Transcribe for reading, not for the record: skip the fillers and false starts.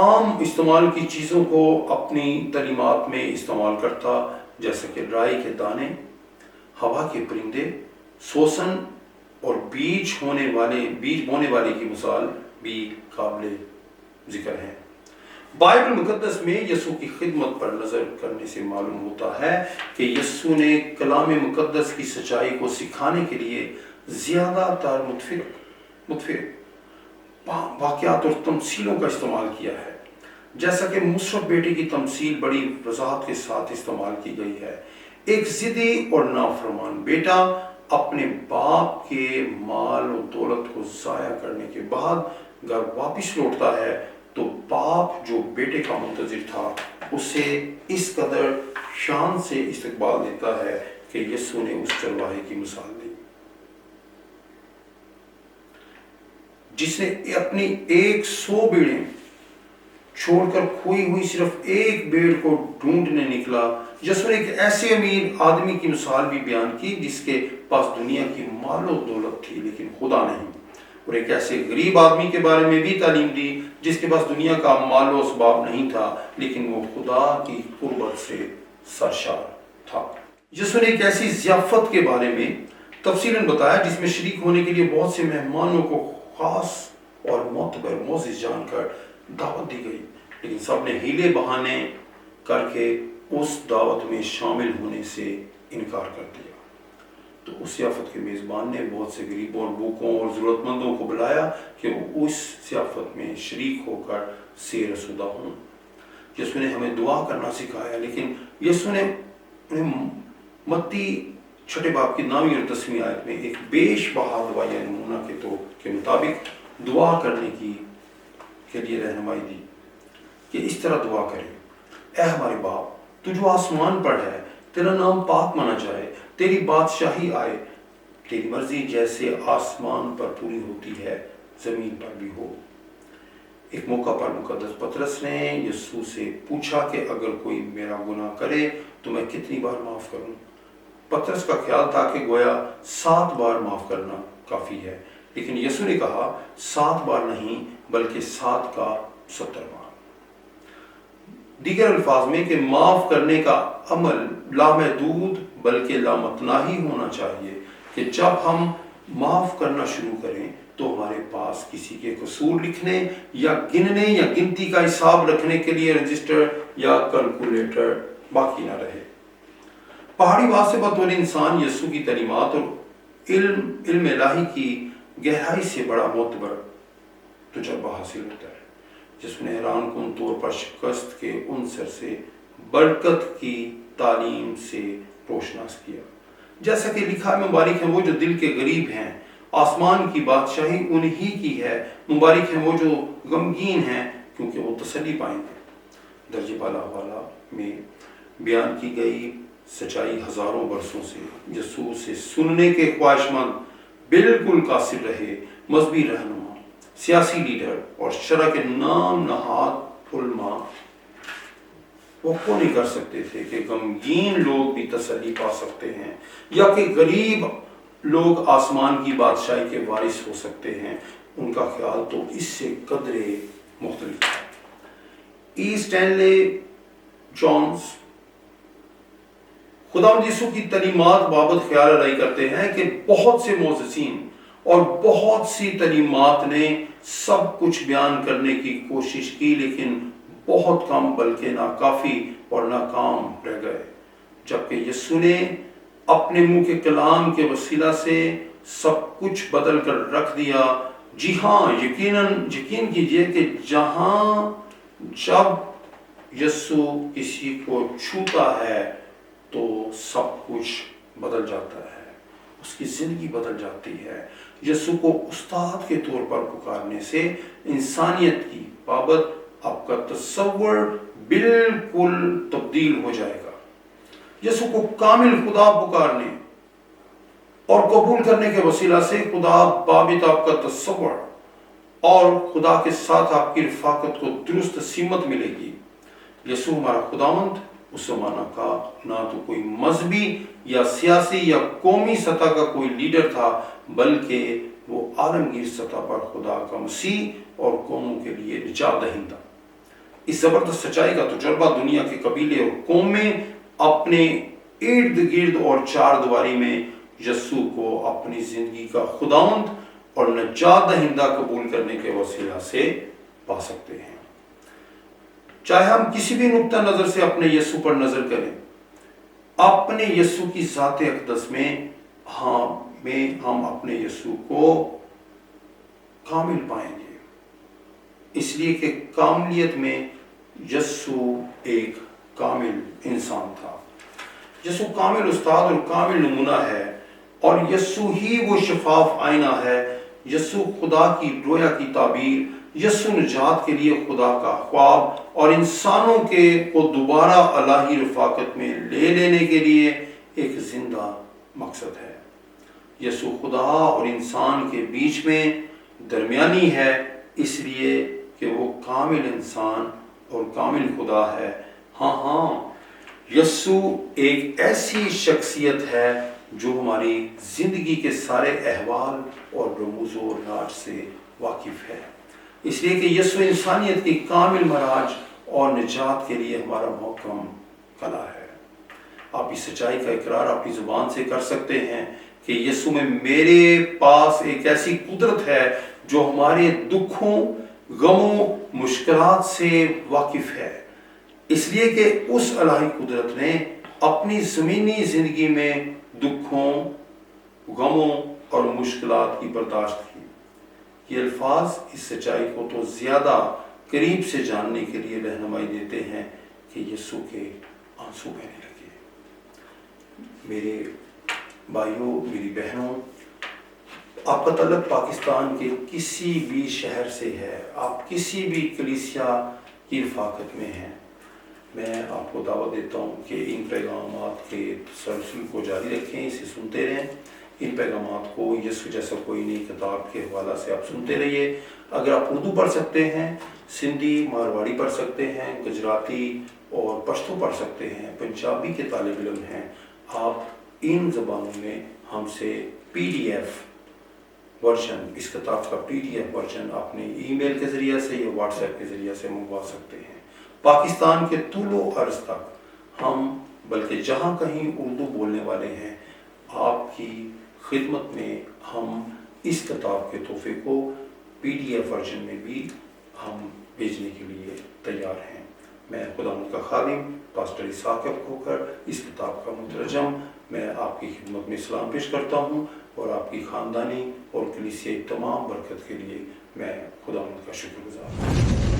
عام استعمال کی چیزوں کو اپنی تعلیمات میں استعمال کرتا، جیسا کہ رائی کے دانے، ہوا کے پرندے، سوسن اور بیج بونے والے کی مثال بھی قابل ذکر ہیں۔ بائبل مقدس میں یسوع کی خدمت پر نظر کرنے سے معلوم ہوتا ہے کہ یسوع نے کلام مقدس کی سچائی کو سکھانے کے لیے زیادہ تر متفرق واقعات اور تمثیلوں کا استعمال کیا ہے، جیسا کہ مصرف بیٹے کی تمثیل بڑی وضاحت کے ساتھ استعمال کی گئی ہے۔ ایک ضدی اور نافرمان بیٹا اپنے باپ کے مال و دولت کو ضائع کرنے کے بعد گھر واپس لوٹتا ہے تو باپ جو بیٹے کا منتظر تھا اسے اس قدر شان سے استقبال دیتا ہے کہ یسوع نے اس چرواہے کی مثال دی جس نے اپنی 100 بھیڑیں چھوڑ کر کھوئی ہوئی صرف ایک بھیڑ کو ڈھونڈنے نکلا۔ یسوع نے ایک ایسے امیر آدمی کی مثال بھی بیان کی جس کے پاس دنیا کی مال و دولت تھی لیکن خدا نہیں، اور ایک ایسے غریب آدمی کے بارے میں بھی تعلیم دی جس کے پاس دنیا کا مال و اسباب نہیں تھا لیکن وہ خدا کی قربت سے سرشار تھا۔ یسوع نے ایک ایسی ضیافت کے بارے میں تفصیلاً بتایا جس میں شریک ہونے کے لیے بہت سے مہمانوں کو خاص اور معتبر معزز جان کر دعوت دی گئی، لیکن سب نے ہیلے بہانے کر کے اس دعوت میں شامل ہونے سے انکار کر دیا۔ تو اس ضیافت کے میزبان نے بہت سے غریبوں اور بھوکوں اور ضرورت مندوں کو بلایا کہ وہ اس ضیافت میں شریک ہو کر سے رسودہ ہوں۔ یسوع نے ہمیں دعا کرنا سکھایا، لیکن یسوع نے انہیں متی 6 باب کی 9ویں اور 10ویں آیت میں ایک بیش بہا دعائیہ نمونہ کے مطابق دعا کرنے کے لیے رہنمائی دی کہ اس طرح دعا کریں: اے ہمارے باپ، تو جو آسمان پر ہے، تیرا نام پاک مانا جائے، تیری بادشاہی آئے، تیری مرضی جیسے آسمان پر پوری ہوتی ہے زمین پر بھی ہو۔ ایک موقع پر مقدس پطرس نے یسوع سے پوچھا کہ اگر کوئی میرا گناہ کرے تو میں کتنی بار معاف کروں؟ پطرس کا خیال تھا کہ گویا 7 بار معاف کرنا کافی ہے، لیکن یسوع نے کہا 7 بار نہیں بلکہ 7 کا 70 بار۔ دیگر الفاظ میں کہ معاف کرنے کا عمل لامحدود بلکہ لامتناہی ہونا چاہیے کہ جب ہم معاف کرنا شروع کریں تو ہمارے پاس کسی کے قصور لکھنے یا گننے یا گنتی کا حساب رکھنے کے لیے رجسٹر یا کیلکولیٹر باقی نہ رہے۔ پہاڑی بات سے بطور انسان یسوع کی تعلیمات اور علم الہی کی گہرائی سے بڑا معتبر تجربہ حاصل ہوتا ہے، جس نے حیران کن طور پر شکست کے عنصر سے برکت کی تعلیم سے روشناس کیا۔ جیسا کہ لکھا ہے، مبارک ہیں وہ جو دل کے غریب ہیں، آسمان کی بادشاہی انہی کی ہے۔ مبارک ہیں وہ جو غمگین ہیں کیونکہ وہ تسلی پائیں گے۔ درج بالا والا میں بیان کی گئی سچائی ہزاروں برسوں سے یسوع سے سننے کے خواہش مند بالکل قاصر رہے مذہبی رہنما، سیاسی لیڈر اور شرع کے نام نہاد علماء وہ نہیں کر سکتے تھے کہ غمگین لوگ بھی تسلی پا سکتے ہیں یا کہ غریب لوگ آسمان کی بادشاہی کے وارث ہو سکتے ہیں۔ ان کا خیال تو اس سے قدرے مختلف ہے۔ ای اسٹینلے جونز خداوند یسوع کی تعلیمات بابت خیال رہائی کرتے ہیں کہ بہت سے موعظین اور بہت سی تعلیمات نے سب کچھ بیان کرنے کی کوشش کی لیکن بہت کم بلکہ ناکافی اور ناکام رہ گئے، جبکہ یسوع نے اپنے منہ کے کلام کے وسیلہ سے سب کچھ بدل کر رکھ دیا۔ جی ہاں، یقین کیجئے کہ جب یسوع کسی کو چھوتا ہے تو سب کچھ بدل جاتا ہے، اس کی زندگی بدل جاتی ہے۔ یسوع کو استاد کے طور پر پکارنے سے انسانیت کی بابت آپ کا تصور بالکل تبدیل ہو جائے گا۔ یسوع کو کامل خدا پکارنے اور قبول کرنے کے وسیلہ سے خدا بابت آپ کا تصور اور خدا کے ساتھ آپ کی رفاقت کو درست سمت ملے گی۔ یسوع ہمارا خداوند اس زمانہ کا نہ تو کوئی مذہبی یا سیاسی یا قومی سطح کا کوئی لیڈر تھا، بلکہ وہ عالمگیر سطح پر خدا کا مسیح اور قوموں کے لیے نجات دہندہ۔ اس زبردست سچائی کا تجربہ دنیا کے قبیلے اور قومیں اپنے ارد گرد اور چار دیواری میں یسوع کو اپنی زندگی کا خداوند اور نجات دہندہ قبول کرنے کے وسیلہ سے پا سکتے ہیں۔ چاہے ہم کسی بھی نقطہ نظر سے اپنے یسوع پر نظر کریں، اپنے یسوع کی ذات اقدس میں ہم اپنے یسوع کو کامل پائیں گے، اس لیے کہ کاملیت میں یسوع ایک کامل انسان تھا۔ یسوع کامل استاد اور کامل نمونہ ہے، اور یسوع ہی وہ شفاف آئینہ ہے۔ یسوع خدا کی رویا کی تعبیر، یسوع نجات کے لیے خدا کا خواب اور انسانوں کو دوبارہ الہی رفاقت میں لے لینے کے لیے ایک زندہ مقصد ہے۔ یسوع خدا اور انسان کے بیچ میں درمیانی ہے، اس لیے کہ وہ کامل انسان اور کامل خدا ہے۔ ہاں، یسوع ایک ایسی شخصیت ہے جو ہماری زندگی کے سارے احوال اور رموز و راز سے واقف ہے، اس لیے کہ یسوع انسانیت کی کامل معراج اور نجات کے لیے ہمارا محکم کلا ہے۔ آپ اس سچائی کا اقرار اپنی زبان سے کر سکتے ہیں کہ یسوع میں میرے پاس ایک ایسی قدرت ہے جو ہمارے دکھوں، غموں، مشکلات سے واقف ہے، اس لیے کہ اس الہی قدرت نے اپنی زمینی زندگی میں دکھوں، غموں اور مشکلات کی برداشت کی۔ یہ الفاظ اس سچائی کو تو زیادہ قریب سے جاننے کے لیے رہنمائی دیتے ہیں کہ یسوع کے آنسو بہنے لگے۔ میرے بھائیوں، میری بہنوں، آپ کا تعلق پاکستان کے کسی بھی شہر سے ہے، آپ کسی بھی کلیسیا کی رفاقت میں ہیں، میں آپ کو دعوت دیتا ہوں کہ ان پیغامات کے تسلسل کو جاری رکھیں، اسے سنتے رہیں۔ ان پیغامات کو یسوع جیسا کوئی نئی کتاب کے حوالہ سے آپ سنتے رہیے۔ اگر آپ اردو پڑھ سکتے ہیں، سندھی، مارواڑی پڑھ سکتے ہیں، گجراتی اور پشتو پڑھ سکتے ہیں، پنجابی کے طالب علم ہیں، آپ ان زبانوں میں ہم سے PDF ورژن، اس کتاب کا PDF ورژن اپنے ای میل کے ذریعے سے یا واٹس ایپ کے ذریعے سے منگوا سکتے ہیں۔ پاکستان کے طول و عرض تک ہم، بلکہ جہاں کہیں اردو بولنے والے ہیں، آپ کی خدمت میں ہم اس کتاب کے تحفے کو PDF ورژن میں بھی ہم بھیجنے کے لیے تیار ہیں۔ میں خداوند کا خادم پاسٹر ثاقب کھوکھر، اس کتاب کا مترجم، میں آپ کی خدمت میں سلام پیش کرتا ہوں، اور آپ کی خاندانی اور کلیسیائی تمام برکت کے لیے میں خداوند کا شکر گزار ہوں۔